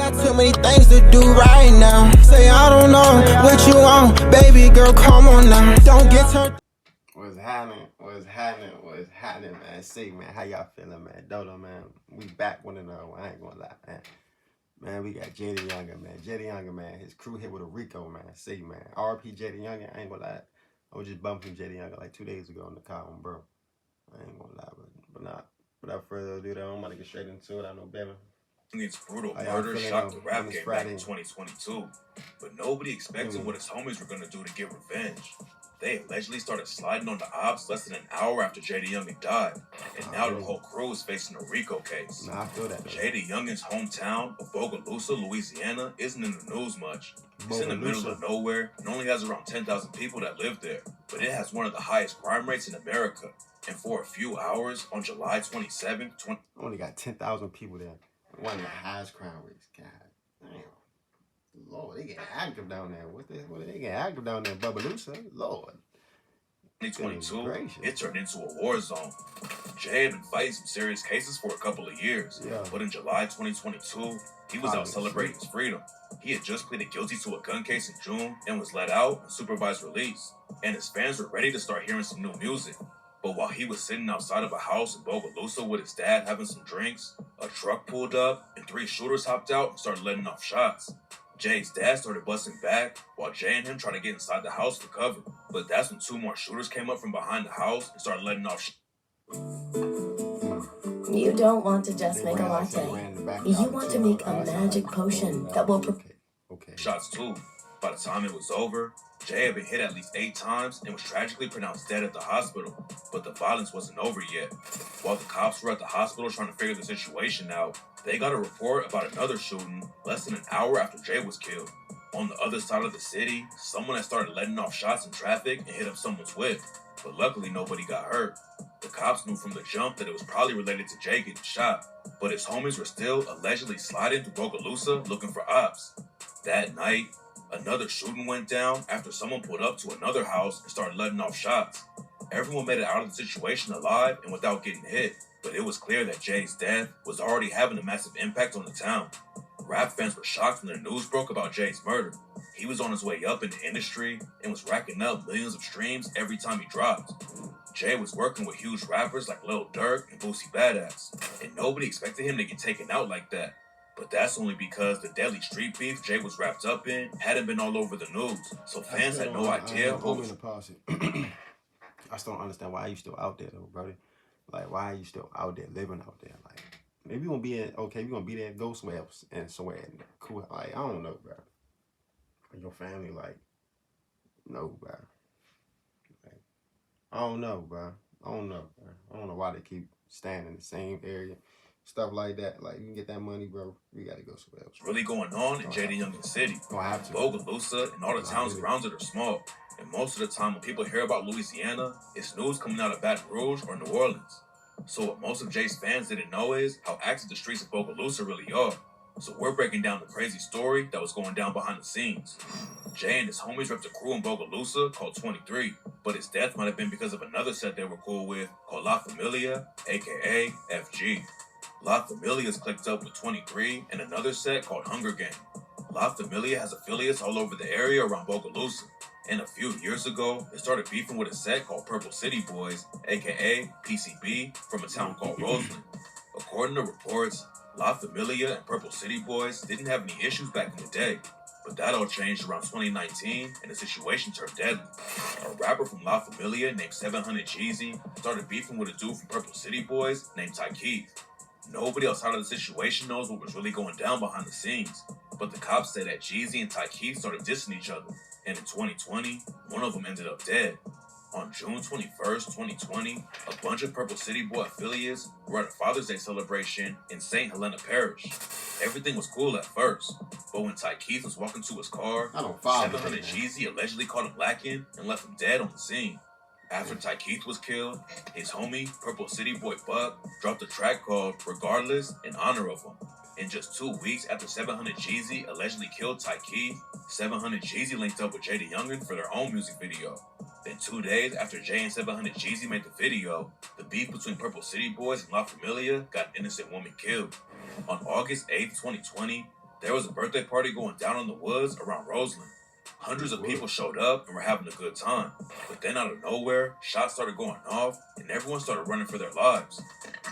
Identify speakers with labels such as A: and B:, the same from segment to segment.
A: got too many things to do right now. Say I don't know what you want, baby girl, come on now. Don't get turned.
B: What's happening? What's happening? What's happening, man? See, man, how y'all feeling, man? Dodo, man, we back one another. I ain't gonna lie, man. Man, we got Jaydayoungan, man. Jaydayoungan, man. His crew hit with a Rico, man. See, man. RP Jaydayoungan, I ain't gonna lie. I was just bumping Jaydayoungan like 2 days ago in the car, bro. I ain't gonna lie, but not. Without further ado, though, I'm about to get straight into it. I know better.
C: It's brutal murder shocked the rap game back in 2022, but nobody expected what his homies were gonna do to get revenge. They allegedly started sliding on the ops less than an hour after Jaydayoungan died, and now the whole crew is facing a Rico case.
B: I feel that.
C: Jaydayoungan's hometown of Bogalusa, Louisiana, isn't in the news much. It's in the middle of nowhere and only has around 10,000 people that live there, but it has one of the highest crime rates in America. And for a few hours on July 27th,
B: only got 10,000 people there. One of the highest crime rates. God damn. Lord, they get active down there. What they get active down there in Bogalusa? Lord.
C: 2022, it turned into a war zone. Jay had been fighting some serious cases for a couple of years, but in July 2022, he was out celebrating his freedom. He had just pleaded guilty to a gun case in June and was let out on supervised release. And his fans were ready to start hearing some new music. But while he was sitting outside of a house in Bogalusa with his dad having some drinks, a truck pulled up and 3 shooters hopped out and started letting off shots. Jay's dad started busting back while Jay and him tried to get inside the house for cover. But that's when 2 more shooters came up from behind the house and started letting off shots.
D: You don't want to just make a latte. You want to make a magic potion that will
C: shots too. By the time it was over, Jay had been hit at least 8 times and was tragically pronounced dead at the hospital. But the violence wasn't over yet. While the cops were at the hospital trying to figure the situation out, they got a report about another shooting less than an hour after Jay was killed. On the other side of the city, someone had started letting off shots in traffic and hit up someone's whip. But luckily nobody got hurt. The cops knew from the jump that it was probably related to Jay getting shot. But his homies were still allegedly sliding through Bogalusa looking for ops. That night, another shooting went down after someone pulled up to another house and started letting off shots. Everyone made it out of the situation alive and without getting hit, but it was clear that Jay's death was already having a massive impact on the town. Rap fans were shocked when the news broke about Jay's murder. He was on his way up in the industry and was racking up millions of streams every time he dropped. Jay was working with huge rappers like Lil Durk and Boosie Badass, and nobody expected him to get taken out like that. But that's only because the deadly street beef Jay was wrapped up in hadn't been all over the news, so fans had no idea what was...
B: I still don't understand why you still out there, though, brother. Like, why are you still out there, living out there? Like, maybe you're going to be in, okay, you're going to be there, go somewhere else, and somewhere cool. Like, I don't know, bro. Your family, like, no, bro. Like, I don't know, bro. I don't know why they keep staying in the same area. Stuff like that, like, you can get that money, bro. We gotta go somewhere else.
C: Really going on in Jaydayoungan City. Bogalusa and all the towns around it are small. And most of the time when people hear about Louisiana, it's news coming out of Baton Rouge or New Orleans. So what most of Jay's fans didn't know is how active the streets of Bogalusa really are. So we're breaking down the crazy story that was going down behind the scenes. Jay and his homies ripped a crew in Bogalusa called 23, but his death might have been because of another set they were cool with called La Familia, aka FG. La Familia is clicked up with 23 and another set called Hunger Game. La Familia has affiliates all over the area around Bogalusa. And a few years ago, they started beefing with a set called Purple City Boys, aka PCB, from a town called Roseland. According to reports, La Familia and Purple City Boys didn't have any issues back in the day. But that all changed around 2019 and the situation turned deadly. A rapper from La Familia named 700 Jeezy started beefing with a dude from Purple City Boys named Ty Keith. Nobody outside of the situation knows what was really going down behind the scenes, but the cops say that Jeezy and Ty Keith started dissing each other, and in 2020, one of them ended up dead. On June 21st, 2020, a bunch of Purple City Boy affiliates were at a Father's Day celebration in St. Helena Parish. Everything was cool at first, but when Ty Keith was walking to his car, 700 Jeezy allegedly caught him lacking and left him dead on the scene. After Ty Keith was killed, his homie, Purple City Boy Buck, dropped a track called Regardless in honor of him. In just 2 weeks after 700 Jeezy allegedly killed Ty Keith, 700 Jeezy linked up with Jaydayoungan for their own music video. Then 2 days after Jay and 700 Jeezy made the video, the beef between Purple City Boys and La Familia got an innocent woman killed. On August 8th, 2020, There was a birthday party going down in the woods around Roseland. Hundreds of people showed up and were having a good time. But then out of nowhere, shots started going off and everyone started running for their lives.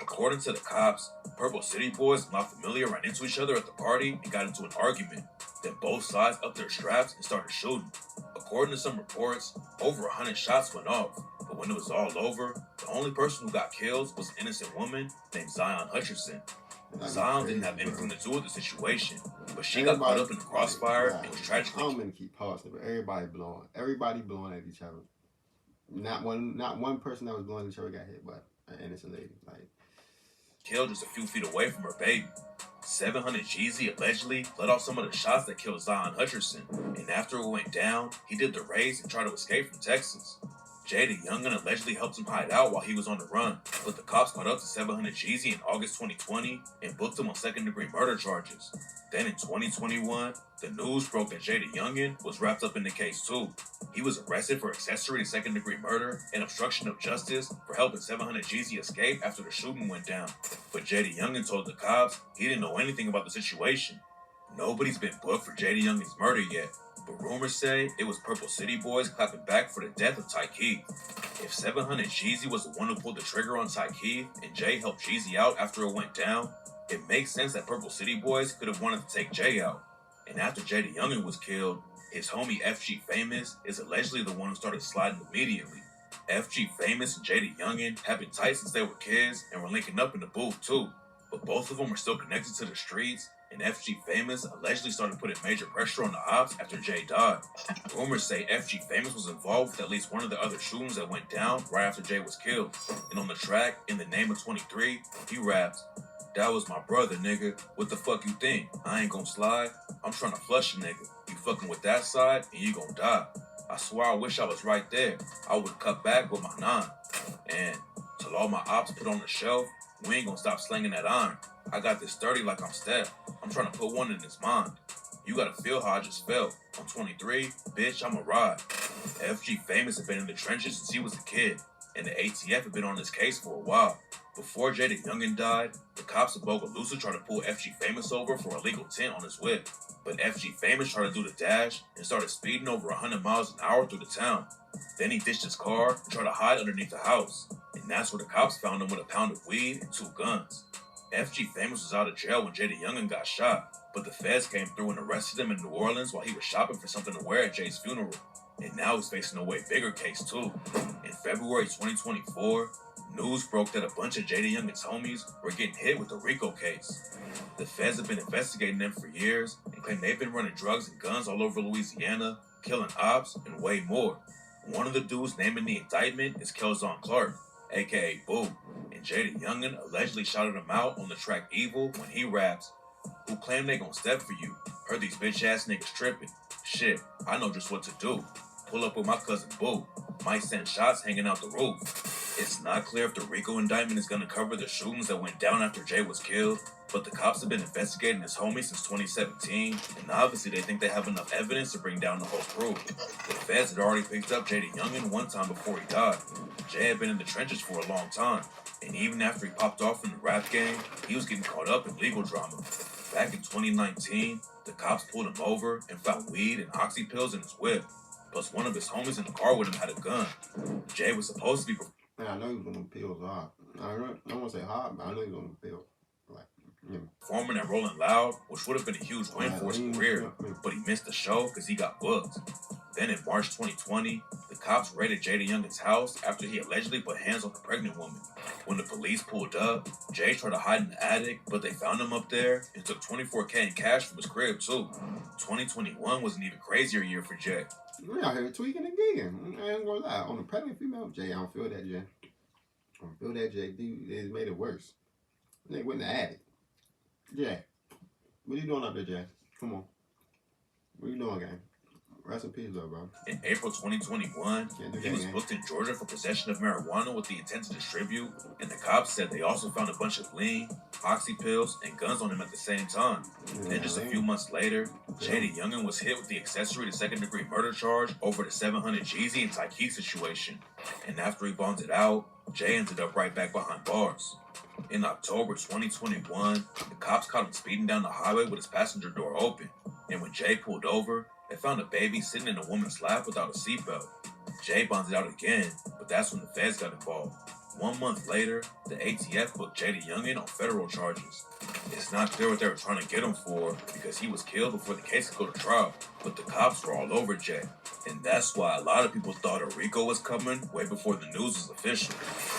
C: According to the cops, Purple City boys and La Familia ran into each other at the party and got into an argument. Then both sides upped their straps and started shooting. According to some reports, over 100 shots went off. But when it was all over, the only person who got killed was an innocent woman named Zion Hutcherson. Zion didn't have anything to do with the situation, but she got caught up in the crossfire and was tragically.
B: I don't mean to keep pausing, but everybody blowing at each other. Not one person that was blowing at each other got hit, but an innocent lady
C: killed just a few feet away from her baby. 700 Jeezy allegedly let off some of the shots that killed Zion Hutcherson, and after it went down, he did the race and tried to escape from Texas. Jaydayoungan allegedly helped him hide out while he was on the run, but the cops caught up to 700 Jeezy in August 2020 and booked him on second-degree murder charges. Then in 2021, the news broke that Jaydayoungan was wrapped up in the case too. He was arrested for accessory to second-degree murder and obstruction of justice for helping 700 Jeezy escape after the shooting went down. But Jaydayoungan told the cops he didn't know anything about the situation. Nobody's been booked for Jaydayoungan's murder yet, but rumors say it was Purple City boys clapping back for the death of Ty Keith. If 700 Jeezy was the one who pulled the trigger on Ty Keith and Jay helped Jeezy out after it went down, it makes sense that Purple City boys could have wanted to take Jay out. And after Jaydayoungan was killed, his homie FG Famous is allegedly the one who started sliding immediately. FG Famous and Jaydayoungan have been tight since they were kids and were linking up in the booth too, but both of them are still connected to the streets, and FG Famous allegedly started putting major pressure on the ops after Jay died. Rumors say FG Famous was involved with at least one of the other shootings that went down right after Jay was killed. And on the track, In the Name of 23, he raps, "That was my brother, nigga. What the fuck you think? I ain't gon' slide. I'm trying to flush a nigga. You fucking with that side, and you gon' die. I swear I wish I was right there. I would've cut back with my 9. And till all my ops put on the shelf, we ain't gonna stop slinging that iron. I got this 30 like I'm Steph. I'm trying to put one in his mind. You gotta feel how I just felt. I'm 23, bitch, I'm a ride." FG Famous had been in the trenches since he was a kid, and the ATF had been on this case for a while. Before Jaydayoungan died, the cops of Bogalusa tried to pull FG Famous over for illegal tint on his whip, but FG Famous tried to do the dash and started speeding over 100 miles an hour through the town. Then he ditched his car and tried to hide underneath the house, and that's where the cops found him with a pound of weed and 2 guns. FG Famous was out of jail when Jaydayoungan got shot, but the feds came through and arrested him in New Orleans while he was shopping for something to wear at Jay's funeral. And now he's facing a way bigger case too. In February 2024, news broke that a bunch of Jaydayoungan's homies were getting hit with the Rico case. The feds have been investigating them for years and claim they've been running drugs and guns all over Louisiana, killing ops, and way more. One of the dudes named in the indictment is Kelzon Clark, aka Boo, and Jaydayoungan allegedly shouted him out on the track Evil when he raps, "Who claim they gon' step for you? Heard these bitch ass niggas tripping. Shit, I know just what to do. Pull up with my cousin Boo. Might send shots hanging out the roof." It's not clear if the Rico indictment is gonna cover the shootings that went down after Jay was killed, but the cops have been investigating his homie since 2017, and obviously they think they have enough evidence to bring down the whole crew. The feds had already picked up Jaydayoungan one time before he died. Jay had been in the trenches for a long time, and even after he popped off from the rap game, he was getting caught up in legal drama. Back in 2019, the cops pulled him over and found weed and oxy pills in his whip. Plus, one of his homies in the car with him had a gun. Jay was supposed to be...
B: Man, I know he was on them pills hard. I don't want to say hard, but I know he was on them pills.
C: Performing at Rolling Loud, which would have been a huge win for his career, but he missed the show because he got booked. Then in March 2020, the cops raided Jaydayoungan's house after he allegedly put hands on a pregnant woman. When the police pulled up, Jay tried to hide in the attic, but they found him up there and took $24K in cash from his crib too. 2021 was an even crazier year for Jay.
B: We out here tweaking and gigging. I ain't gonna lie. On a pregnant female, Jay, I don't feel that, Jay. I don't feel that, Jay. Dude, it made it worse. They went in the attic. Jay, what are you doing up there, Jay? Come on. What are you doing, gang? Rest in peace, though, bro.
C: In April 2021, he was booked in Georgia for possession of marijuana with the intent to distribute, and the cops said they also found a bunch of lean, oxy pills, and guns on him at the same time. Then just a few months later, Jaydayoungan was hit with the accessory to second-degree murder charge over the 700 Jeezy and Ty Keith situation. And after he bonded out, Jay ended up right back behind bars. In October 2021, the cops caught him speeding down the highway with his passenger door open. And when Jay pulled over, they found a baby sitting in a woman's lap without a seatbelt. Jay bonded out again, but that's when the feds got involved. 1 month later, the ATF booked Jaydayoungan on federal charges. It's not clear what they were trying to get him for because he was killed before the case could go to trial, but the cops were all over Jay. And that's why a lot of people thought a Rico was coming way before the news was official.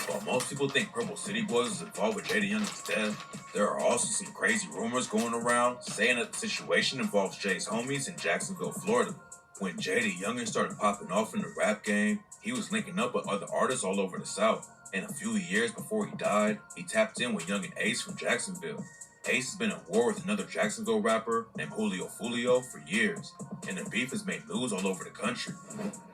C: While most people think Purple City Boys was involved with Jaydayoungan's death, there are also some crazy rumors going around saying that the situation involves Jay's homies in Jacksonville, Florida. When Jaydayoungan started popping off in the rap game, he was linking up with other artists all over the South. And a few years before he died, he tapped in with Young and Ace from Jacksonville. Ace has been at war with another Jacksonville rapper named Julio for years, and their beef has made news all over the country.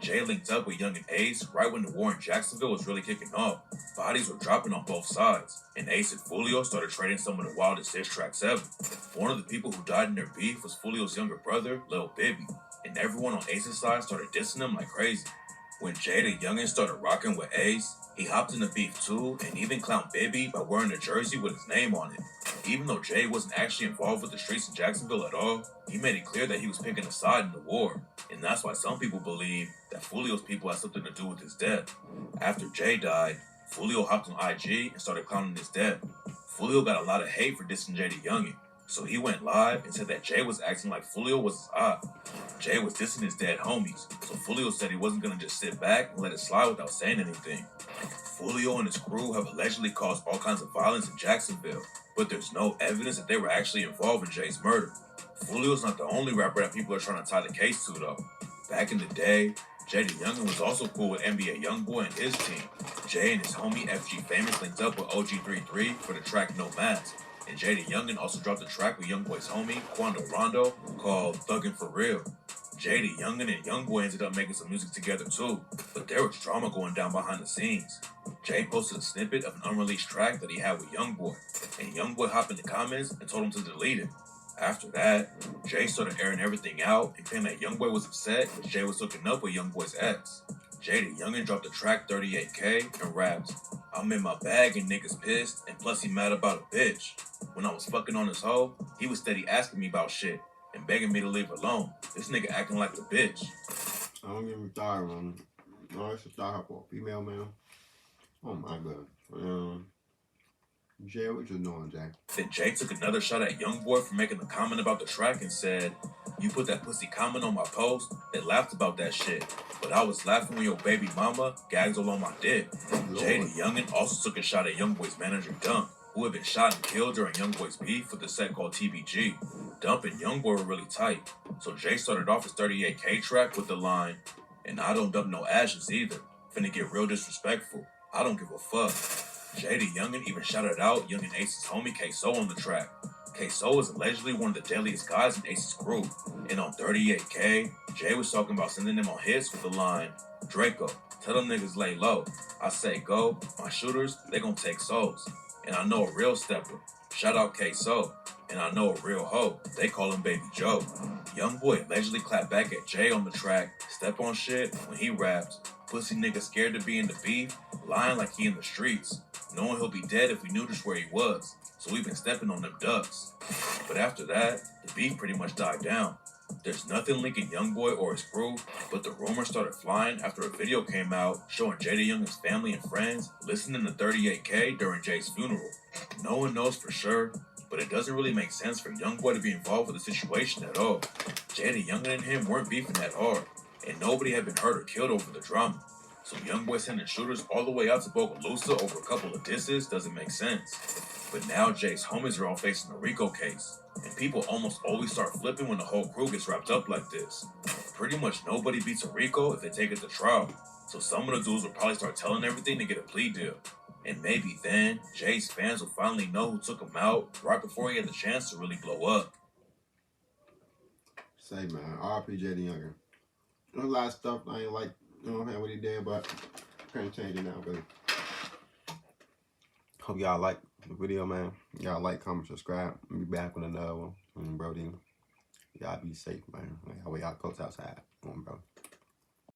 C: Jay linked up with Young and Ace right when the war in Jacksonville was really kicking off. Bodies were dropping on both sides, and Ace and Julio started trading some of the wildest diss tracks ever. One of the people who died in their beef was Julio's younger brother, Lil Bibby, and everyone on Ace's side started dissing him like crazy. When Jaydayoungan started rocking with Ace, he hopped in the beef too and even clowned Bibby by wearing a jersey with his name on it. Even though Jay wasn't actually involved with the streets in Jacksonville at all, he made it clear that he was picking a side in the war, and that's why some people believe that Julio's people had something to do with his death. After Jay died, Julio hopped on IG and started clowning his death. Julio got a lot of hate for dissing Jaydayoungan, so he went live and said that Jay was acting like Julio was his op. Jay was dissing his dead homies, so Julio said he wasn't going to just sit back and let it slide without saying anything. Julio and his crew have allegedly caused all kinds of violence in Jacksonville, but there's no evidence that they were actually involved in Jay's murder. Julio's not the only rapper that people are trying to tie the case to though. Back in the day, Jaydayoungan was also cool with NBA Youngboy and his team. Jay and his homie FG Famous linked up with OG33 for the track No Mask. And Jaydayoungan also dropped a track with Youngboy's homie, Quando Rondo, called Thuggin' For Real. Jaydayoungan and Youngboy ended up making some music together too, but there was drama going down behind the scenes. Jay posted a snippet of an unreleased track that he had with Youngboy, and Youngboy hopped in the comments and told him to delete it. After that, Jay started airing everything out and claimed that Youngboy was upset because Jay was hooking up with Youngboy's ex. Jaydayoungan dropped the track 38K and raps, "I'm in my bag and niggas pissed, and plus he mad about a bitch. When I was fucking on his hoe, he was steady asking me about shit and begging me to leave her alone. This nigga acting like the bitch."
B: I don't get me started, man. No, it's a start for a female, man. Oh my god. Jay, what you doing, Jay?
C: Then Jay took another shot at Youngboy for making a comment about the track and said, "You put that pussy comment on my post, they laughed about that shit. But I was laughing when your baby mama gags all on my dick." Jaydayoungan also took a shot at Youngboy's manager Dump, who had been shot and killed during Youngboy's beef with the set called TBG. Dump and Youngboy were really tight, so Jay started off his 38K track with the line, "And I don't dump no ashes either. Finna get real disrespectful. I don't give a fuck." Jaydayoungan even shouted out Young and Ace's homie K-So on the track. K-So is allegedly one of the deadliest guys in Ace's crew, and on 38K, Jay was talking about sending them on hits with the line, "Draco, tell them niggas lay low. I say go, my shooters, they gon' take souls. And I know a real stepper, shout out K-So. And I know a real hoe, they call him Baby Joe." Youngboy allegedly clapped back at Jay on the track, "Step on shit," when he raps, "Pussy nigga scared to be in the beef, lying like he in the streets. Knowing he'll be dead if we knew just where he was, so we've been stepping on them ducks." But after that, the beef pretty much died down. There's nothing linking Youngboy or his crew, but the rumors started flying after a video came out showing Jaydayoungan's family and friends listening to 38K during Jay's funeral. No one knows for sure, but it doesn't really make sense for Youngboy to be involved with the situation at all. Jaydayoungan and him weren't beefing that hard, and nobody had been hurt or killed over the drama. So Youngboy sending shooters all the way out to Bogalusa over a couple of disses doesn't make sense. But now Jay's homies are all facing a Rico case, and people almost always start flipping when the whole crew gets wrapped up like this. Pretty much nobody beats a Rico if they take it to trial, so some of the dudes will probably start telling everything to get a plea deal. And maybe then, Jay's fans will finally know who took him out right before he had the chance to really blow up.
B: Say, man, RP Jaydayoungan. There's a lot of stuff I ain't like, you know what he did, but can't change it now, baby. Hope y'all like the video, man. Y'all like, comment, subscribe. I'll be back with another one. Brody, y'all be safe, man. Y'all coach outside. Come on, bro.